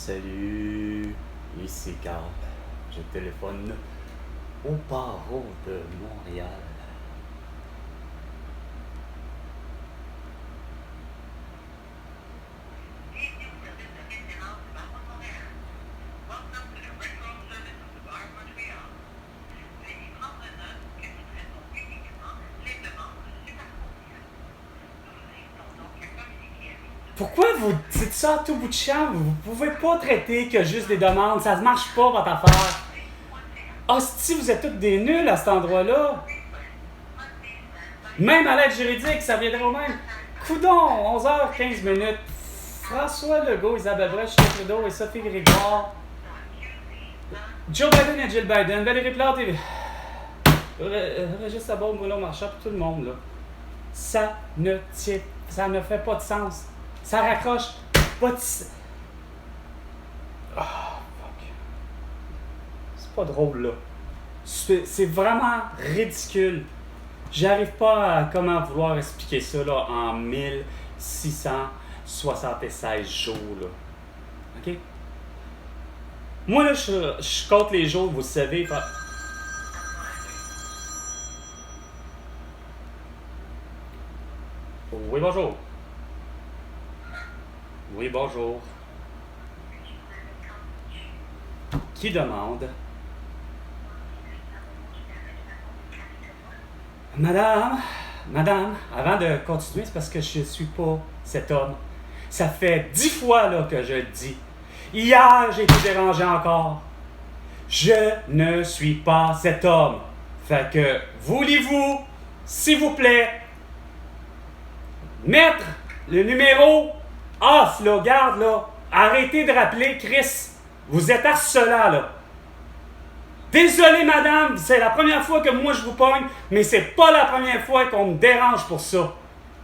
Salut, ici Carl. Je téléphone au barreau de Montréal. Pourquoi vous dites ça à tout bout de champ? Vous pouvez pas traiter que juste des demandes. Ça ne marche pas, votre affaire. Hostie, vous êtes tous des nuls à cet endroit-là. Même à l'aide juridique, ça viendrait au même. Coudon, 11h15. François Legault, Isabelle Brèche, Justin Trudeau et Sophie Grégoire. Joe Biden et Jill Biden. Valérie Plante et... Régis Labaume, Bruno Marchand, tout le monde, là. Ça ne fait pas de sens. Ça raccroche pas de... Fuck. C'est pas drôle, là. C'est vraiment ridicule. J'arrive pas à comment vouloir expliquer ça, là, en 1676 jours, là. OK? Moi, là, je compte les jours, vous savez. Oui, bonjour. Oui, bonjour. Qui demande? Madame, avant de continuer, c'est parce que je ne suis pas cet homme. Ça fait 10 fois là, que je le dis. Hier, j'ai été dérangé encore. Je ne suis pas cet homme. Fait que, voulez-vous, s'il vous plaît, mettre le numéro off, là, garde, là. Arrêtez de rappeler Chris. Vous êtes harcelant, là. Désolé, madame, c'est la première fois que moi je vous pogne, mais c'est pas la première fois qu'on me dérange pour ça.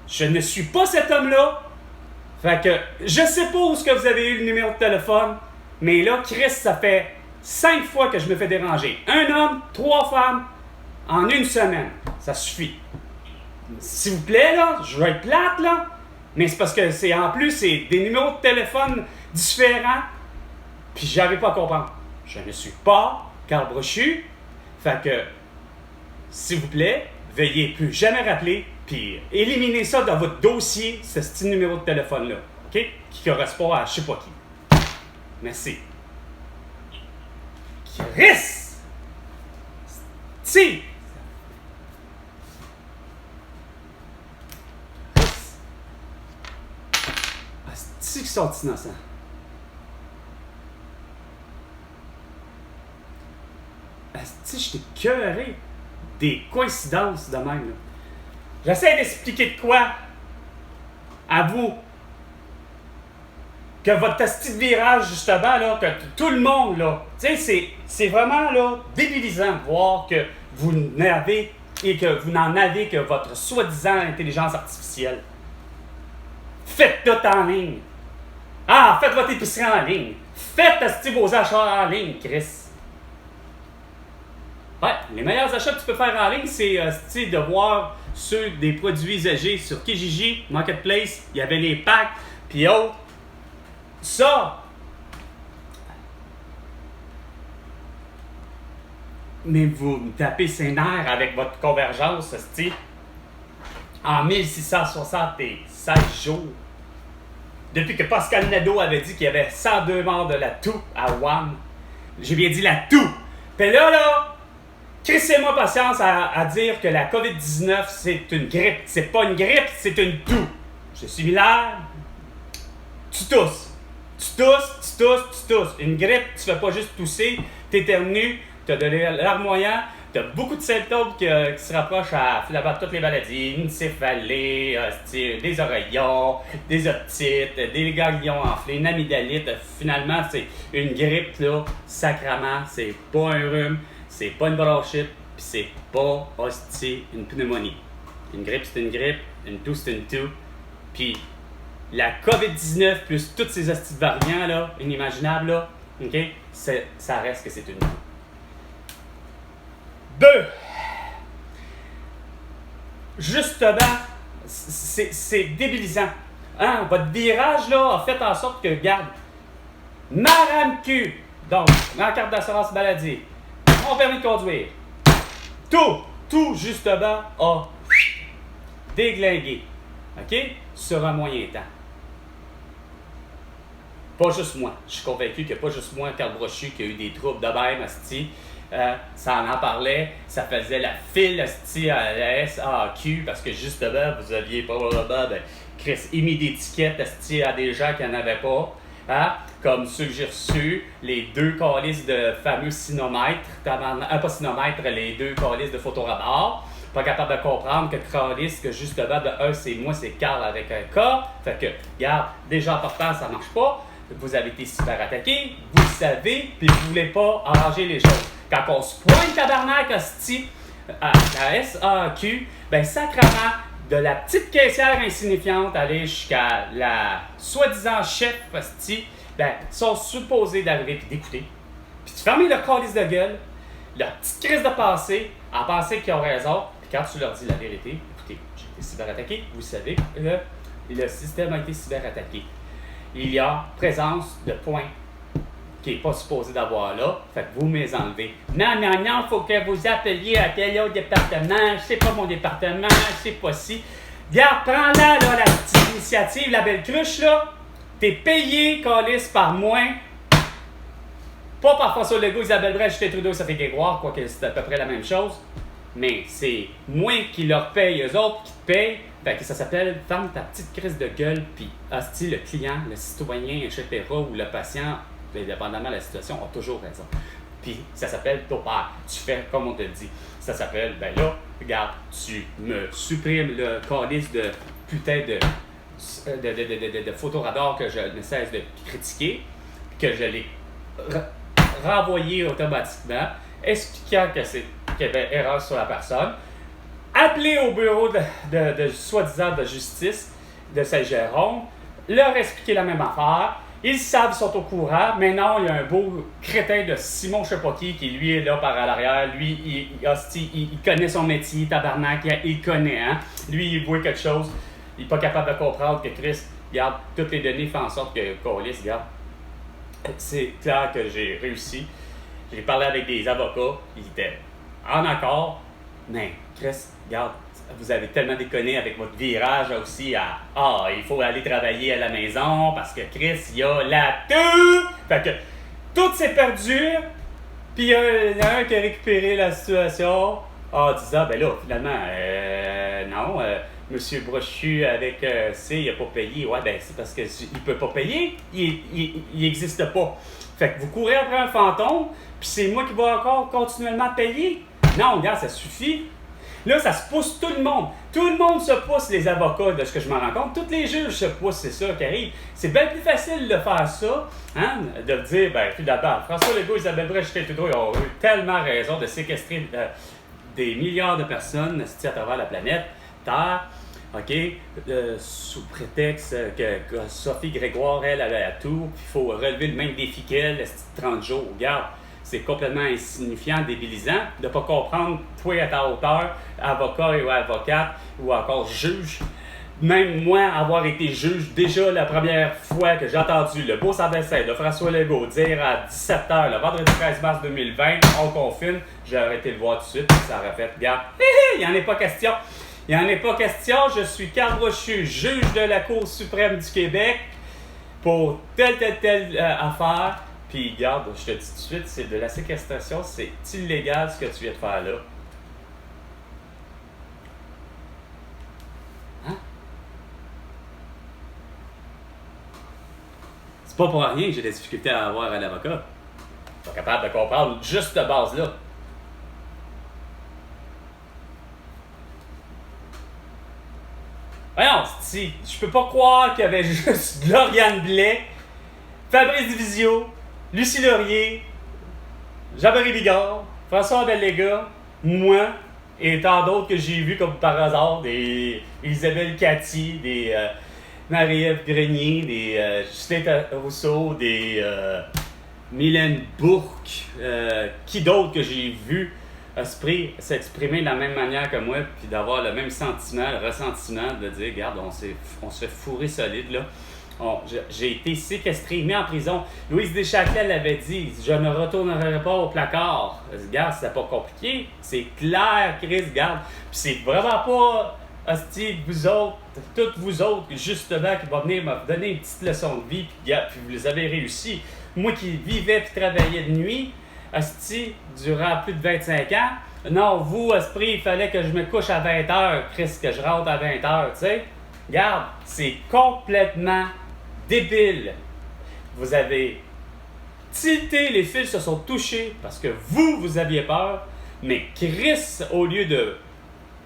Je ne suis pas cet homme-là. Fait que, je sais pas où est-ce que vous avez eu le numéro de téléphone, mais là, Chris, ça fait 5 fois que je me fais déranger. Un homme, 3 femmes, en une semaine. Ça suffit. S'il vous plaît, là, je vais être plate, là, mais c'est parce que c'est des numéros de téléphone différents, puis j'arrive pas à comprendre. Je ne suis pas Carl Brochu, fait que, s'il vous plaît, veuillez plus jamais rappeler, puis éliminez ça dans votre dossier, ce petit numéro de téléphone-là, OK? Qui correspond à je sais pas qui. Merci. Chris! Si! C'est qu'ils sont innocents. Asti, je t'ai cœuré des coïncidences de même. Là. J'essaie d'expliquer de quoi à vous que votre asti de virage, justement, là, que tout le monde, là, tu sais, c'est vraiment là, débilisant de voir que vous n'avez et que vous n'en avez que votre soi-disant intelligence artificielle. Faites tout en ligne. Ah, faites votre épicerie en ligne. Faites asti vos achats en ligne, Chris. Ouais, les meilleurs achats que tu peux faire en ligne, c'est de voir ceux des produits usagés sur Kijiji, Marketplace, il y avait les packs, puis autres. Ça! Mais vous me tapez ses nerfs avec votre convergence, asti. En 1676 jours. Depuis que Pascal Nadeau avait dit qu'il y avait 102 morts de la toux à Wuhan. J'ai bien dit la toux. Puis là, crissez-moi patience à dire que la COVID-19, c'est une grippe. C'est pas une grippe, c'est une toux. C'est similaire. Tu tousses. Une grippe, tu fais pas juste tousser, t'éternues, t'as de larmoyant, t'as beaucoup de symptômes qui se rapprochent à finalement toutes les maladies, une céphalée, des oreillons, des otites, des ganglions enflés, une amygdalite. Finalement, c'est une grippe, là, sacrament, c'est pas un rhume. C'est pas une bronchite, pis c'est pas, une pneumonie. Une grippe, c'est une grippe, une toux, c'est une toux. Puis la COVID-19 plus tous ces hosties de variants, là, inimaginables, là, OK? Ça reste que c'est une toux. 2. Justement, c'est débilisant. Hein? Votre virage, là, a fait en sorte que, regarde, Madame Q, donc, ma carte d'assurance maladie, mon permis de conduire, tout justement a déglingué, OK, sur un moyen temps. Pas juste moi. Je suis convaincu qu'il n'y a pas juste moi, Carl Brochu, qui a eu des troubles de même, asti. Ça en parlait, ça faisait la file, asti, à la SAQ, parce que justement, vous aviez probablement, émis d'étiquettes, asti, à des gens qui n'en avaient pas. Hein? Comme ceux que j'ai reçus, les 2 calices de fameux sinomètres, pas sinomètres, les 2 calices de photoradar. Pas capable de comprendre que calice, que justement, de un, c'est moi, c'est Carl avec un K. Fait que, regarde, déjà en partant, ça marche pas. Vous avez été cyberattaqué, vous le savez, puis vous voulez pas arranger les choses. Quand on se pointe tabarnak hostie à la SAQ, ben sacrément, de la petite caissière insignifiante aller jusqu'à la soi-disant chef hostie, ben sont supposés d'arriver puis d'écouter. Puis de fermer leur calice de gueule, leur petite crise de passé, à penser qu'ils ont raison, puis quand tu leur dis la vérité, écoutez, j'ai été cyberattaqué, vous savez, le système a été cyberattaqué. Il y a présence de points qui n'est pas supposé d'avoir là, fait que vous me les enlevez. Non, il faut que vous appeliez à tel autre département, c'est pas mon département, c'est pas si. Regarde, prends-la, là, la petite initiative, la belle cruche, là. T'es payé, calice, par moi. Pas par François Legault, Isabelle Brèche, Justin Trudeau, ça fait Grégoire, quoique c'est à peu près la même chose. Mais c'est moi qui leur paye, eux autres qui te payent. Fait que ça s'appelle ferme ta petite crise de gueule, puis hostie, le client, le citoyen, etc., ou le patient, dépendamment de la situation, a toujours raison. Puis ça s'appelle t'opères. Tu fais comme on te le dit. Ça s'appelle, ben là, regarde, tu me supprimes le calice de putain de photoradar que je ne cesse de critiquer, que je l'ai renvoyé automatiquement, expliquant qu'il y avait erreur sur la personne. Appeler au bureau de soi-disant de justice de Saint-Jérôme, leur expliquer la même affaire. Ils savent, ils sont au courant, mais non, il y a un beau crétin de Simon je sais pas qui lui est là par à l'arrière. Lui, il connaît son métier, tabarnak, il connaît, hein. Lui, il voit quelque chose, il n'est pas capable de comprendre que Chris, regarde, toutes les données font en sorte que Colis, regarde, c'est clair que j'ai réussi. J'ai parlé avec des avocats, ils étaient en accord, mais Chris, regarde, vous avez tellement déconné avec votre virage aussi à « Ah, il faut aller travailler à la maison parce que Chris, il y a la tout! » Fait que tout s'est perdu, puis il y en a un qui a récupéré la situation en disant « Ben là, finalement, non, Monsieur Brochu avec C, il n'a pas payé. » Ouais, ben c'est parce qu'il ne peut pas payer, il n'existe pas. Fait que vous courez après un fantôme, puis c'est moi qui vais encore continuellement payer. Non, regarde, ça suffit. Là, ça se pousse tout le monde. Tout le monde se pousse, les avocats, de ce que je me rends compte. Tous les juges se poussent, c'est ça qui arrive. C'est bien plus facile de faire ça, hein, de dire, ben, tout d'abord, François Legault, Isabelle Brèche, Justin Trudeau, ils ont eu tellement raison de séquestrer des milliards de personnes à travers la planète Terre, OK, sous prétexte que Sophie Grégoire, elle avait la tour, puis il faut relever le même défi qu'elle, 30 jours. Regarde. C'est complètement insignifiant, débilisant, de ne pas comprendre, toi à ta hauteur, avocat ou avocate, ou encore juge. Même moi, avoir été juge, déjà la première fois que j'ai entendu le beau Saint-Vincent de François Legault dire à 17h, le vendredi 13 mars 2020, on confine, j'ai arrêté de le voir tout de suite, ça aurait fait, regarde, il n'y en est pas question. Il n'y en est pas question, je suis Carl Brochu, juge de la Cour suprême du Québec, pour telle affaire. Puis, regarde, je te dis tout de suite, c'est de la séquestration, c'est illégal ce que tu viens de faire là. Hein? C'est pas pour rien que j'ai des difficultés à avoir un avocat. Pas capable de comprendre juste cette base-là. Voyons, si, je peux pas croire qu'il y avait juste Lauriane Blais, Fabrice Divisio, Lucie Laurier, Jean-Marie Bigard, François Bellega, moi, et tant d'autres que j'ai vus comme par hasard, des Isabelle Cathy, des Marie-Ève Grenier, des Justin Rousseau, des Mylène Bourque, qui d'autres que j'ai vus s'exprimer de la même manière que moi, puis d'avoir le même sentiment, le ressentiment de dire, regarde, on se fait fourrer solide, là. J'ai été séquestré, mis en prison. Louise Deschâtelet l'avait dit, je ne retournerai pas au placard. Regarde, c'est pas compliqué. C'est clair, Chris, regarde. Puis c'est vraiment pas, hostie, vous autres, toutes vous autres, justement, qui va venir me donner une petite leçon de vie, puis vous les avez réussi. Moi qui vivais puis travaillais de nuit, hostie, durant plus de 25 ans, non, vous, esprit, il fallait que je me couche à 20 h, Chris, que je rentre à 20 h, tu sais. Regarde, c'est complètement débile. Vous avez tilté, les fils se sont touchés parce que vous aviez peur, mais Chris, au lieu de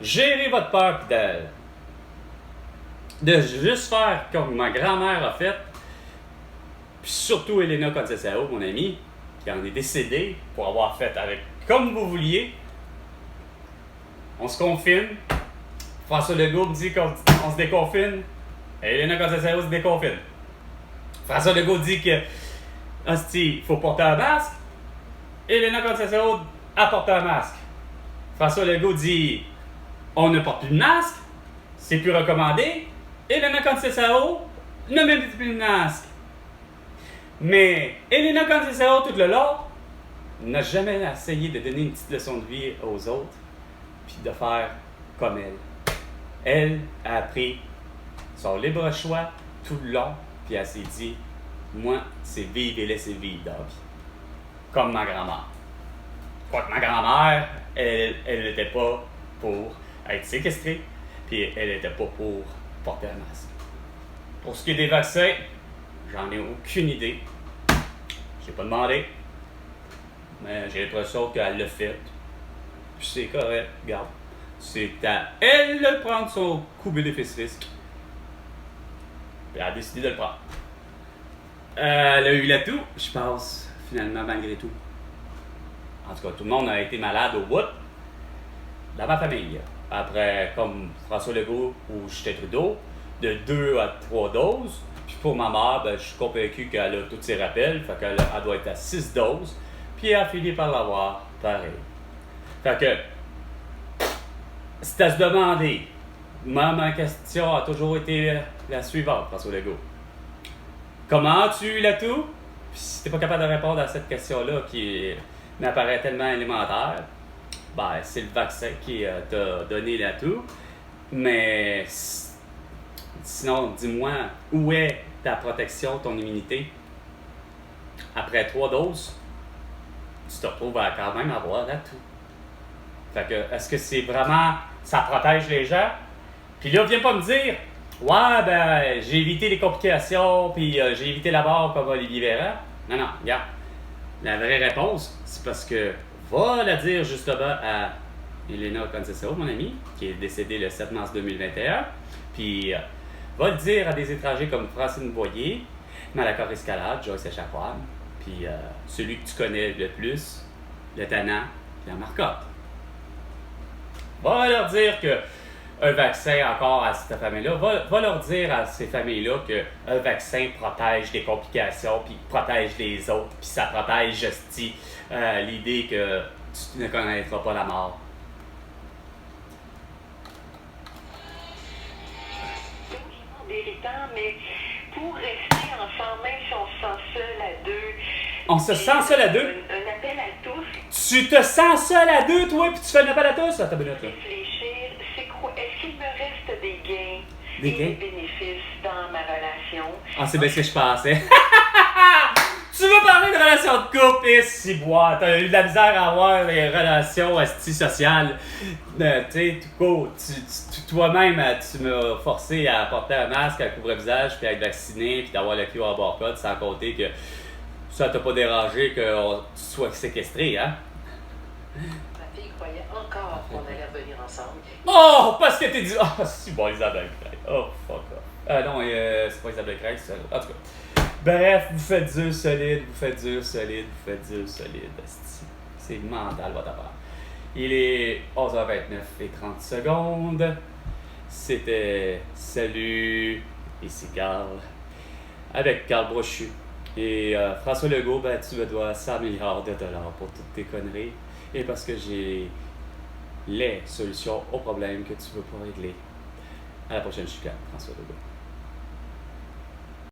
gérer votre peur et de juste faire comme ma grand-mère a fait, puis surtout Elena Contessao, mon amie, qui en est décédée pour avoir fait avec comme vous vouliez, on se confine. François Legault me dit qu'on se déconfine. Elena Contessao se déconfine. François Legault dit que il faut porter un masque. Elena Contessao apporte un masque. François Legault dit on ne porte plus de masque, c'est plus recommandé. Elena Contessao ne met plus de masque. Mais Elena Contessao, tout le long, n'a jamais essayé de donner une petite leçon de vie aux autres, puis de faire comme elle. Elle a appris son libre choix tout le long, puis elle s'est dit, moi, c'est vivre et laisser vivre, Doc. Comme ma grand-mère. Quoique ma grand-mère, elle n'était pas pour être séquestrée, puis elle n'était pas pour porter un masque. Pour ce qui est des vaccins, j'en ai aucune idée. J'ai pas demandé, mais j'ai l'impression qu'elle l'a fait. Puis c'est correct, regarde. C'est à elle de prendre son coût bénéfice-risque. Puis elle a décidé de le prendre. Elle a eu l'atout, je pense, finalement, malgré tout. En tout cas, tout le monde a été malade au bout. Dans ma famille. Après, comme François Legault ou Justin Trudeau, de 2 à 3 doses. Puis pour ma mère, ben, je suis convaincu qu'elle a tous ses rappels. Fait qu'elle doit être à 6 doses. Puis elle a fini par l'avoir pareil. Fait que, c'est à se demander. Ma question a toujours été la suivante, François Legault. Comment as-tu eu l'atout? Puis si t'es pas capable de répondre à cette question-là qui m'apparaît tellement élémentaire, ben c'est le vaccin qui t'a donné l'atout. Mais sinon, dis-moi, où est ta protection, ton immunité? Après 3 doses, tu te retrouves à quand même avoir l'atout. Fait que, est-ce que c'est vraiment, ça protège les gens? Puis là, viens pas me dire, ouais, ben, j'ai évité les complications, puis j'ai évité la mort comme Olivier Véran. Non, non, regarde. La vraie réponse, c'est parce que, va la dire justement à Elena Contessao, mon amie, qui est décédée le 7 mars 2021, puis va le dire à des étrangers comme Francine Boyer, Malacor Escalade, Joyce Echaquan, puis celui que tu connais le plus, le Tannant, Pierre Marcotte. Va leur dire que un vaccin encore à cette famille-là, va leur dire à ces familles-là qu'un vaccin protège des complications, puis protège les autres, puis ça protège l'idée que tu ne connaîtras pas la mort. Irritant, mais pour rester ensemble, même si on se sent seul à deux. On se sent seul à deux? Un appel à tous. Tu te sens seul à deux, toi, puis tu fais un appel à tous? Attends une minute, là. Réfléchir, c'est quoi? Est-ce qu'il me reste des gains Des et gains? des bénéfices dans ma relation? Ah, c'est bien ce que je pensais. Tu veux parler de relations de couple? Et si, bois, t'as eu de la misère à avoir des relations sociales. Tu sais, toi-même, tu m'as forcé à porter un masque, à couvrir le visage, puis à être vacciné, puis d'avoir le QR barcode, sans compter que ça t'a pas dérangé que tu sois séquestré, hein? Ma fille croyait encore qu'on allait revenir ensemble. Oh, parce que t'es dit... Ah, c'est bon, Isabelle Craig. Oh, fuck off. Non, c'est pas Isabelle Craig, c'est en tout cas. Bref, vous faites dur solide, vous faites dur solide, vous faites dur solide. C'est mental, votre affaire. Il est 11h29 et 30 secondes. C'était Salut, ici Carl, avec Carl Brochu. Et François Legault, ben, tu me dois 100 milliards de dollars pour toutes tes conneries. Et parce que j'ai les solutions aux problèmes que tu veux pas régler. À la prochaine chicane, François Legault.